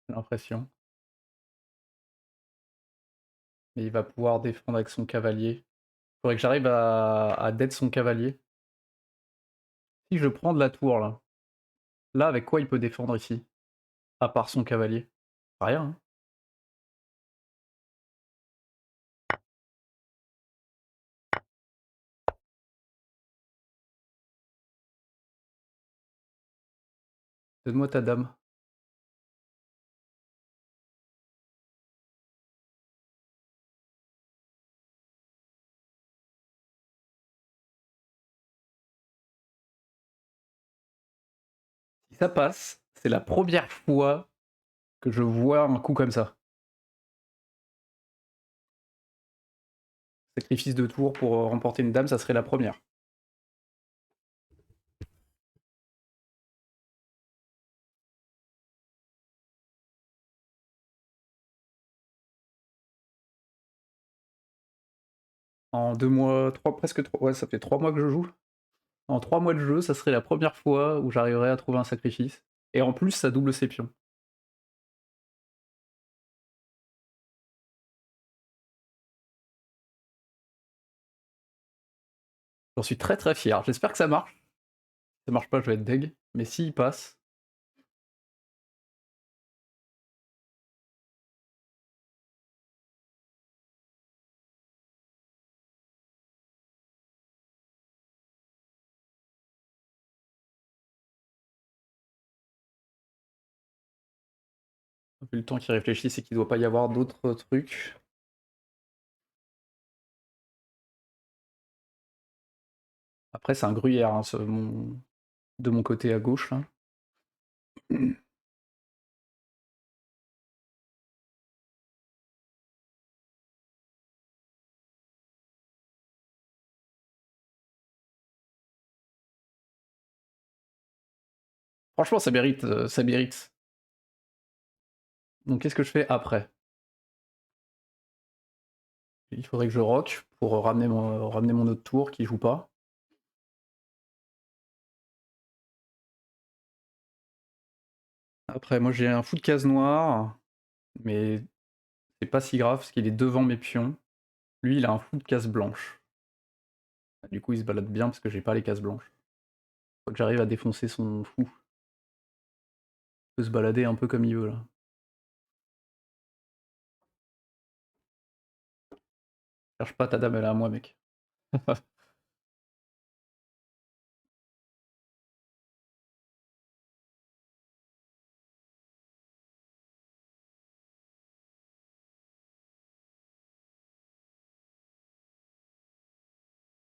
j'ai l'impression. Mais il va pouvoir défendre avec son cavalier. Faudrait que j'arrive à dead son cavalier. Si je prends de la tour là, avec quoi il peut défendre ici? À part son cavalier? Rien, hein. Donne-moi ta dame. Si ça passe, c'est la première fois que je vois un coup comme ça. Sacrifice de tour pour, remporter une dame, ça serait la première. En 2 mois, 3 presque 3, ouais, ça fait 3 mois que je joue. En 3 mois de jeu, ça serait la première fois où j'arriverais à trouver un sacrifice et en plus, ça double ses pions. J'en suis très, très fier. J'espère que ça marche. Si ça marche pas, je vais être deg, mais s'il passe, vu le temps qu'il réfléchit, c'est qu'il doit pas y avoir d'autres trucs. Après, c'est un gruyère, hein, de mon côté à gauche, là. Franchement, ça mérite, ça mérite. Donc qu'est-ce que je fais après? Il faudrait que je rock pour ramener mon autre tour qui joue pas. Après, moi j'ai un fou de case noire, mais c'est pas si grave parce qu'il est devant mes pions. Lui, il a un fou de case blanche. Du coup, il se balade bien parce que j'ai pas les cases blanches. Faut que j'arrive à défoncer son fou. Il peut se balader un peu comme il veut là. Cherche pas ta dame, elle est à moi, mec.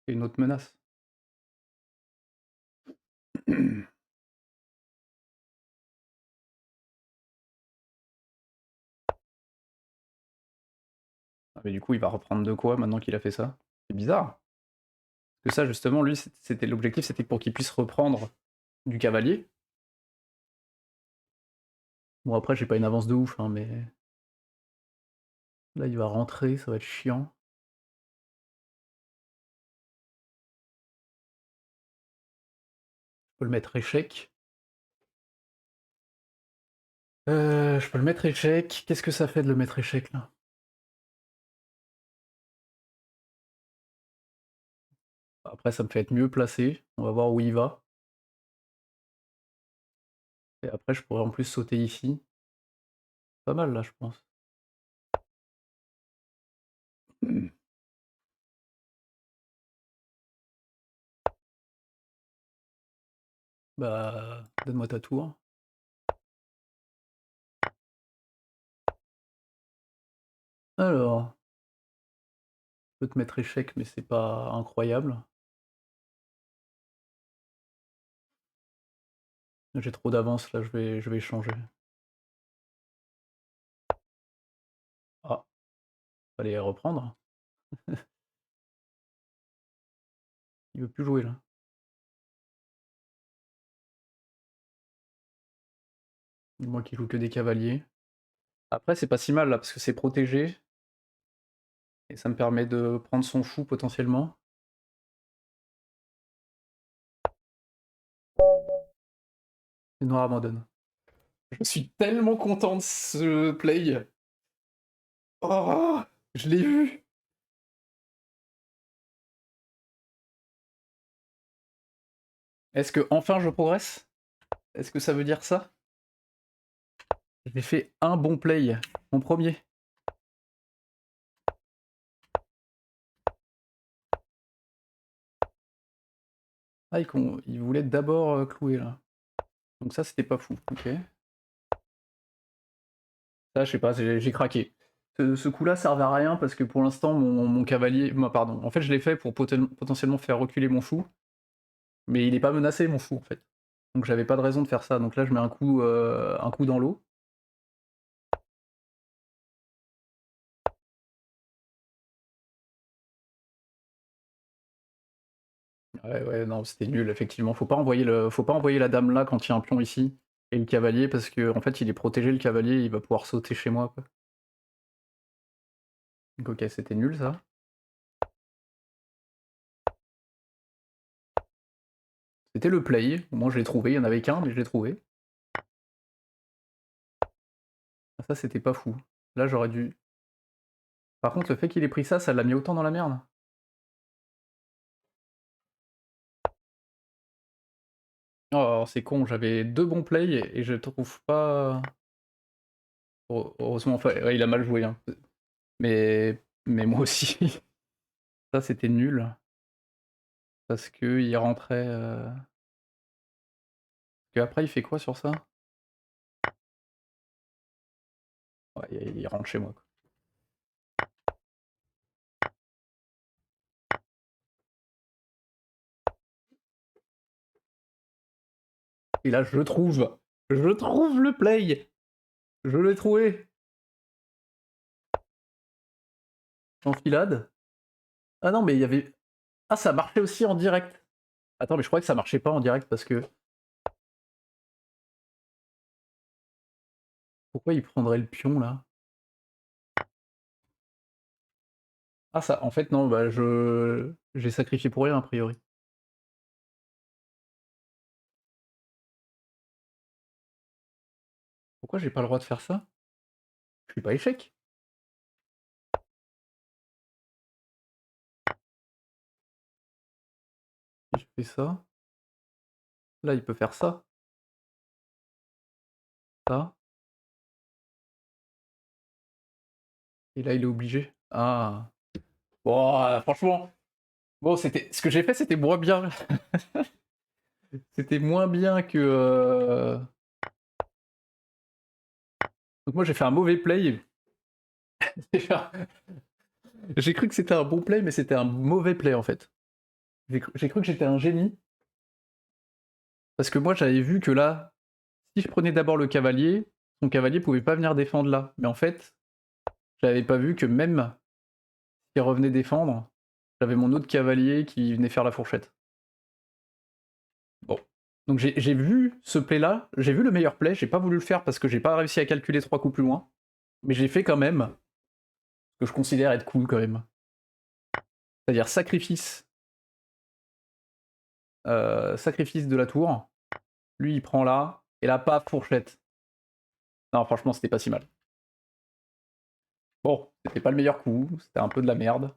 C'est une autre menace. Ah, mais du coup, il va reprendre de quoi maintenant qu'il a fait ça? C'est bizarre. Parce que ça, justement, lui, c'était l'objectif, c'était pour qu'il puisse reprendre du cavalier. Bon, après, j'ai pas une avance de ouf, hein, mais là, il va rentrer, ça va être chiant. Je peux le mettre échec. Je peux le mettre échec. Qu'est-ce que ça fait de le mettre échec, là? Après, ça me fait être mieux placé. On va voir où il va. Et après, je pourrais en plus sauter ici. Pas mal, là, je pense. Bah, donne-moi ta tour. Alors, je peux te mettre échec, mais c'est pas incroyable. J'ai trop d'avance là, je vais échanger. Ah, fallait reprendre. Il veut plus jouer là. Moi qui joue que des cavaliers. Après, c'est pas si mal là, parce que c'est protégé, et ça me permet de prendre son fou potentiellement. Et noir abandonne. Je suis tellement content de ce play. Oh, je l'ai vu. Est-ce que enfin je progresse? Est-ce que ça veut dire ça? J'ai fait un bon play, mon premier. Ah, il voulait d'abord clouer là. Donc ça, c'était pas fou. Ok. Ça, je sais pas, j'ai craqué. Ce coup-là servait à rien parce que pour l'instant, mon cavalier. Pardon. En fait, je l'ai fait pour potentiellement faire reculer mon fou. Mais il est pas menacé, mon fou, en fait. Donc j'avais pas de raison de faire ça. Donc là, je mets un coup dans l'eau. Ouais, ouais, non, c'était nul, effectivement. Faut pas envoyer la dame là quand il y a un pion ici. Et le cavalier, parce que en fait, il est protégé, le cavalier, il va pouvoir sauter chez moi, quoi. Donc ok, c'était nul, ça. C'était le play. Au moins, je l'ai trouvé. Il y en avait qu'un, mais je l'ai trouvé. Ah, ça, c'était pas fou. Là, j'aurais dû. Par contre, le fait qu'il ait pris ça, ça l'a mis autant dans la merde. Oh, c'est con, j'avais deux bons plays et je trouve pas. Heureusement, enfin, ouais, il a mal joué, hein. Mais moi aussi. Ça, c'était nul. Parce que il rentrait. Que après, il fait quoi sur ça? Ouais, il rentre chez moi, quoi. Et là, je trouve le play. Je l'ai trouvé. Enfilade. Ah non, mais il y avait. Ah, ça marchait aussi en direct. Attends, mais je croyais que ça marchait pas en direct parce que. Pourquoi il prendrait le pion là? Ah, ça, en fait, non, bah je. J'ai sacrifié pour rien, a priori. Pourquoi j'ai pas le droit de faire ça? Je suis pas échec. Si je fais ça. Là, il peut faire ça. Ça. Et là, il est obligé. Ah. Bon, franchement. Bon, c'était. Ce que j'ai fait, c'était moins bien. C'était moins bien que. Donc moi, j'ai fait un mauvais play. J'ai cru que c'était un bon play, mais c'était un mauvais play en fait. J'ai cru que j'étais un génie. Parce que moi, j'avais vu que là, si je prenais d'abord le cavalier, son cavalier pouvait pas venir défendre là. Mais en fait, j'avais pas vu que même s'il revenait défendre, j'avais mon autre cavalier qui venait faire la fourchette. Bon. Donc j'ai vu ce play là, j'ai vu le meilleur play, j'ai pas voulu le faire parce que j'ai pas réussi à calculer 3 coups plus loin. Mais j'ai fait quand même ce que je considère être cool quand même. C'est-à-dire sacrifice de la tour. Lui il prend là, et là pas fourchette. Non, franchement, c'était pas si mal. Bon, c'était pas le meilleur coup, c'était un peu de la merde.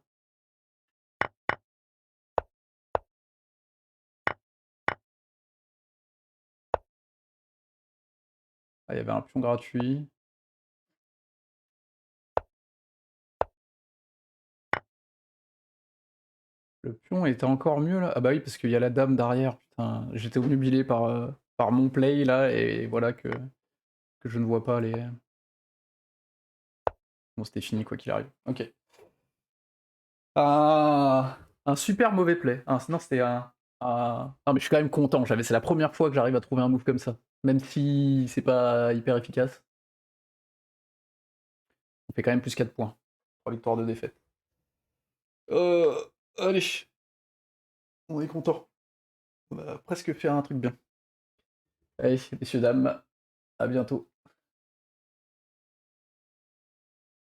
Ah, il y avait un pion gratuit. Le pion était encore mieux là? Ah bah oui, parce qu'il y a la dame derrière, putain, j'étais obnubilé par mon play là et voilà que je ne vois pas les bon c'était fini quoi qu'il arrive. OK. Un super mauvais play. Non c'était non mais je suis quand même content, c'est la première fois que j'arrive à trouver un move comme ça. Même si c'est pas hyper efficace, on fait quand même plus 4 points. 3 victoires, 2 défaites. Heu, allez, on est content. On a presque fait un truc bien. Allez, messieurs, dames, à bientôt.